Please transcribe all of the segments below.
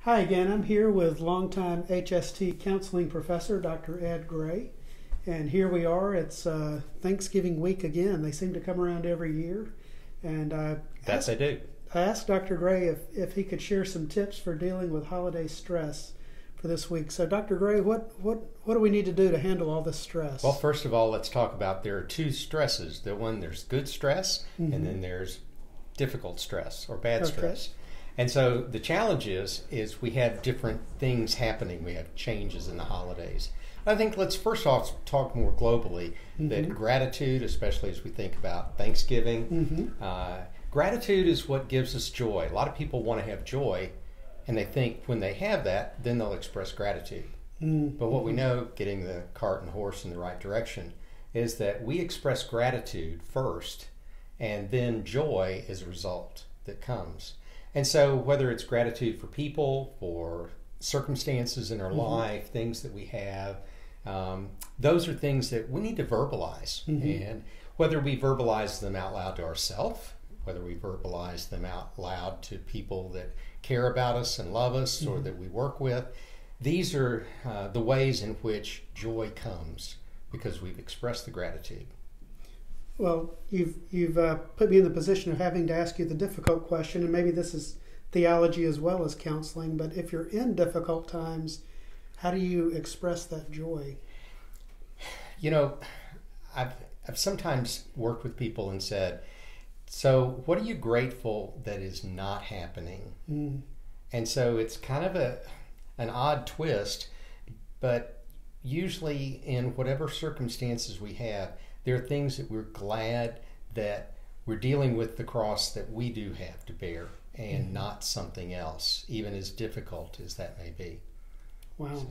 Hi again. I'm here with longtime HST counseling professor Dr. Ed Gray. And here we are. It's Thanksgiving week again. They seem to come around every year. And They do. I asked Dr. Gray if he could share some tips for dealing with holiday stress for this week. So, Dr. Gray, what do we need to do to handle all this stress? Well, first of all, let's talk about there are two stresses. There's good stress, Mm-hmm. and then there's difficult stress or bad Okay. stress. And so the challenge is we have different things happening. We have changes in the holidays. I think let's first off talk more globally that gratitude, especially as we think about Thanksgiving, gratitude is what gives us joy. A lot of people want to have joy, and they think when they have that, then they'll express gratitude. But what we know, getting the cart and the horse in the right direction, is that we express gratitude first, and then joy is a result that comes. And so whether it's gratitude for people, for circumstances in our life, things that we have, those are things that we need to verbalize. And whether we verbalize them out loud to ourselves, whether we verbalize them out loud to people that care about us and love us or that we work with, these are the ways in which joy comes because we've expressed the gratitude. Well, you've put me in the position of having to ask you the difficult question, and maybe this is theology as well as counseling, but if you're in difficult times, how do you express that joy? You know, I've sometimes worked with people and said, so what are you grateful that is not happening? And so it's kind of an odd twist, but usually in whatever circumstances we have, there are things that we're glad that we're dealing with the cross that we do have to bear and not something else, even as difficult as that may be. Wow. So,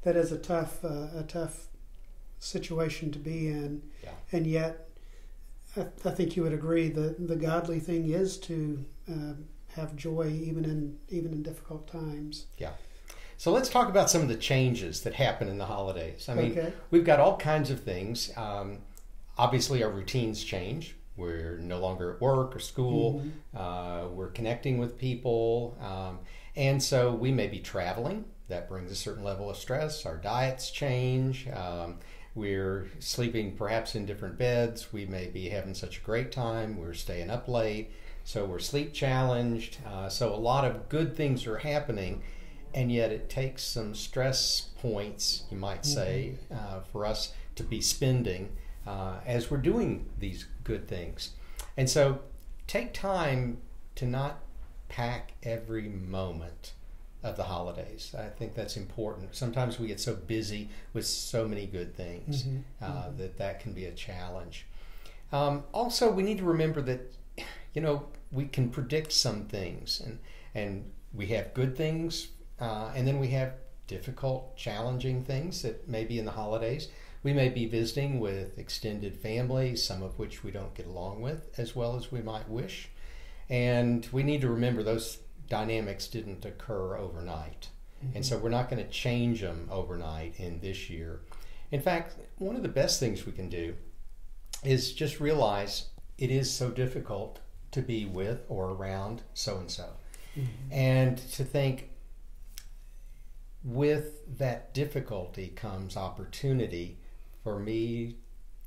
That is a tough situation to be in. yeah. And yet, I think you would agree that the godly thing is to have joy even in difficult times. Yeah. So let's talk about some of the changes that happen in the holidays. I mean, Okay. we've got all kinds of things. Obviously, our routines change. We're no longer at work or school. We're connecting with people. And so we may be traveling. That brings a certain level of stress. Our diets change. We're sleeping perhaps in different beds. We may be having such a great time. We're staying up late. So we're sleep challenged. So a lot of good things are happening. And yet it takes some stress points, you might say, for us to be spending as we're doing these good things. And so take time to not pack every moment of the holidays. I think that's important. Sometimes we get so busy with so many good things that can be a challenge. Also, we need to remember that, we can predict some things, and we have good things, and then we have difficult, challenging things that may be in the holidays. We may be visiting with extended families, some of which we don't get along with as well as we might wish. And we need to remember those dynamics didn't occur overnight. And so we're not going to change them overnight in this year. In fact, one of the best things we can do is just realize it is so difficult to be with or around so-and-so. And to think, with that difficulty comes opportunity for me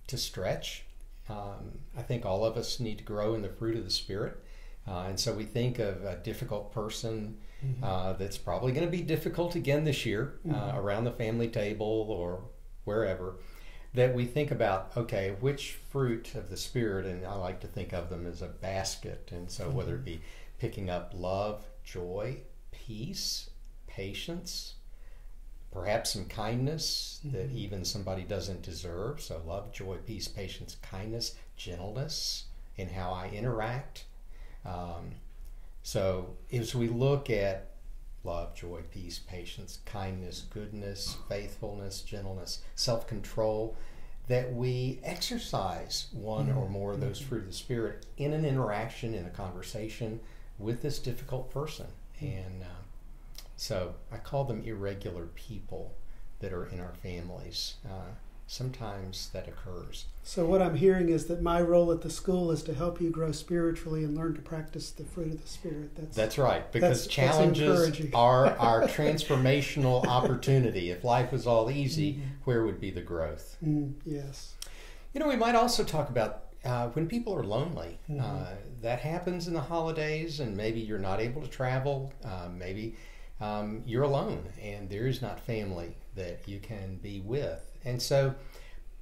to stretch. I think all of us need to grow in the fruit of the Spirit. And so we think of a difficult person that's probably going to be difficult again this year around the family table or wherever, that we think about, okay, which fruit of the Spirit, and I like to think of them as a basket. And so whether it be picking up love, joy, peace, patience, perhaps some kindness that even somebody doesn't deserve. So love, joy, peace, patience, kindness, gentleness in how I interact. So as we look at love, joy, peace, patience, kindness, goodness, faithfulness, gentleness, self-control, that we exercise one or more of those fruit of the Spirit in an interaction, in a conversation with this difficult person. And so I call them irregular people that are in our families. sometimes that occurs. So what I'm hearing is that my role at the school is to help you grow spiritually and learn to practice the fruit of the Spirit. That's right, because challenges are our transformational opportunity. If life was all easy, where would be the growth? Yes. You know, we might also talk about when people are lonely. That happens in the holidays, and maybe you're not able to travel. Maybe you're alone, and there is not family that you can be with. And so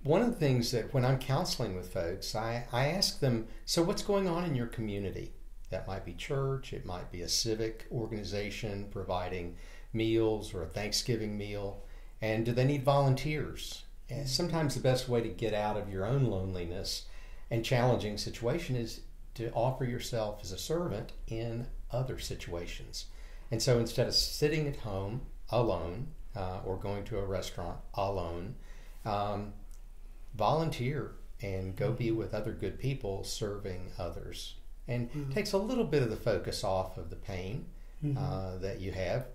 one of the things that when I'm counseling with folks, I ask them, so what's going on in your community? That might be church, it might be a civic organization providing meals or a Thanksgiving meal. And do they need volunteers? And sometimes the best way to get out of your own loneliness and challenging situation is to offer yourself as a servant in other situations. And so instead of sitting at home alone or going to a restaurant alone, volunteer and go be with other good people serving others. And takes a little bit of the focus off of the pain that you have,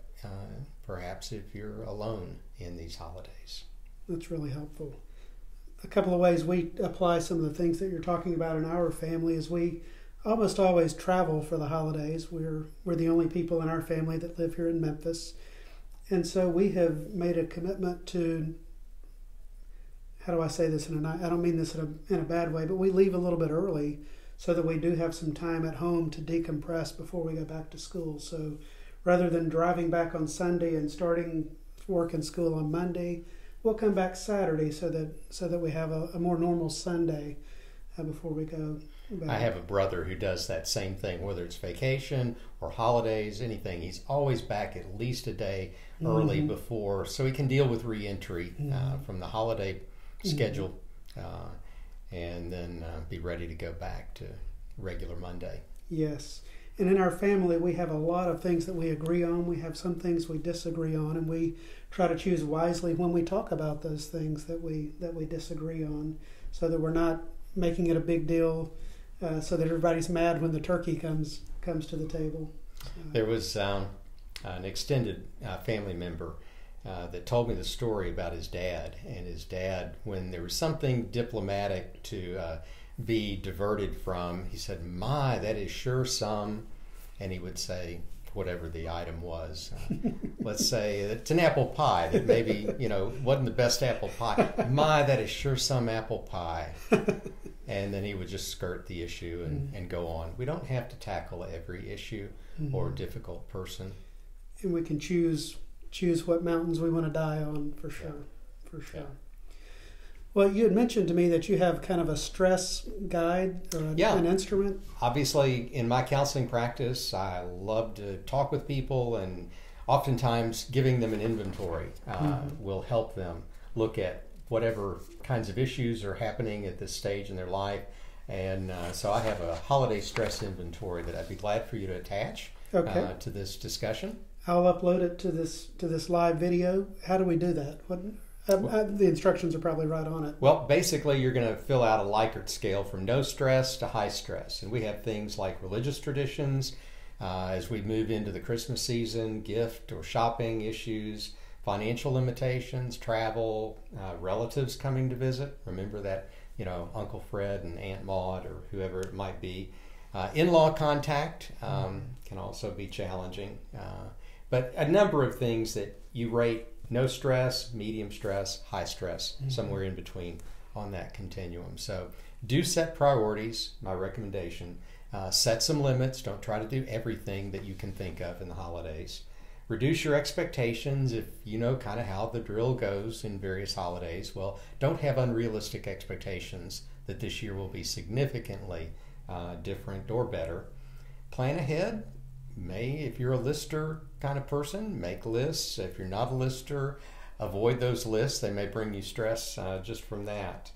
perhaps if you're alone in these holidays. That's really helpful. A couple of ways we apply some of the things that you're talking about in our family is we almost always travel for the holidays. We're the only people in our family that live here in Memphis. And so we have made a commitment to, how do I say this? I don't mean this in a bad way, but we leave a little bit early so that we do have some time at home to decompress before we go back to school. So rather than driving back on Sunday and starting work and school on Monday, we'll come back Saturday so that we have a more normal Sunday before we go back. I have a brother who does that same thing, whether it's vacation or holidays, anything. He's always back at least a day early before, so he can deal with re-entry from the holiday schedule and then be ready to go back to regular Monday. Yes. And in our family, we have a lot of things that we agree on. We have some things we disagree on, and we try to choose wisely when we talk about those things that we disagree on, so that we're not making it a big deal, so that everybody's mad when the turkey comes to the table. There was an extended family member that told me the story about his dad. And his dad, when there was something diplomatic to be diverted from, he said, "My, that is sure some," and he would say whatever the item was. Let's say it's an apple pie that maybe, wasn't the best apple pie. "My, that is sure some apple pie." And then he would just skirt the issue and go on. We don't have to tackle every issue or difficult person. And we can choose what mountains we want to die on, for sure. Yeah. For sure. Yeah. Well, you had mentioned to me that you have kind of a stress guide or an instrument. Obviously, in my counseling practice, I love to talk with people, and oftentimes giving them an inventory will help them look at whatever kinds of issues are happening at this stage in their life. And so I have a holiday stress inventory that I'd be glad for you to attach to this discussion. I'll upload it to this live video. How do we do that? The instructions are probably right on it. Well, basically, you're going to fill out a Likert scale from no stress to high stress. And we have things like religious traditions as we move into the Christmas season, gift or shopping issues, financial limitations, travel, relatives coming to visit. Remember that, Uncle Fred and Aunt Maud or whoever it might be. In-law contact can also be challenging. But a number of things that you rate: no stress, medium stress, high stress, somewhere in between on that continuum. So do set priorities, my recommendation. Set some limits. Don't try to do everything that you can think of in the holidays. Reduce your expectations if you know kind of how the drill goes in various holidays. Well, don't have unrealistic expectations that this year will be significantly different or better. Plan ahead. If you're a lister kind of person, make lists. If you're not a lister, avoid those lists. They may bring you stress just from that.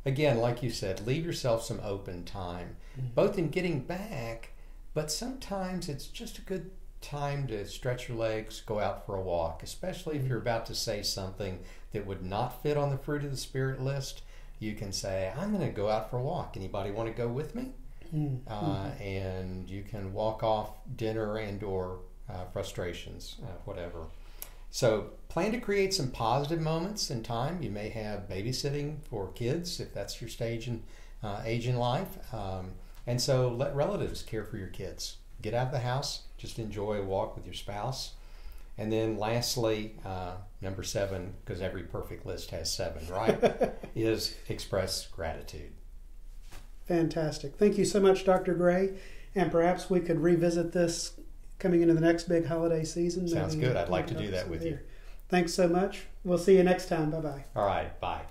Again, like you said, leave yourself some open time, both in getting back, but sometimes it's just a good time to stretch your legs, go out for a walk, especially if you're about to say something that would not fit on the fruit of the Spirit list. You can say, "I'm going to go out for a walk. Anybody want to go with me?" And you can walk off dinner and or frustrations, whatever. So plan to create some positive moments in time. You may have babysitting for kids if that's your stage and age in life. And so let relatives care for your kids. Get out of the house, just enjoy a walk with your spouse. And then lastly, number 7, because every perfect list has 7, right, is express gratitude. Fantastic. Thank you so much, Dr. Gray. And perhaps we could revisit this coming into the next big holiday season. Sounds good. I'd like to do that with you. Thanks so much. We'll see you next time. Bye-bye. All right. Bye.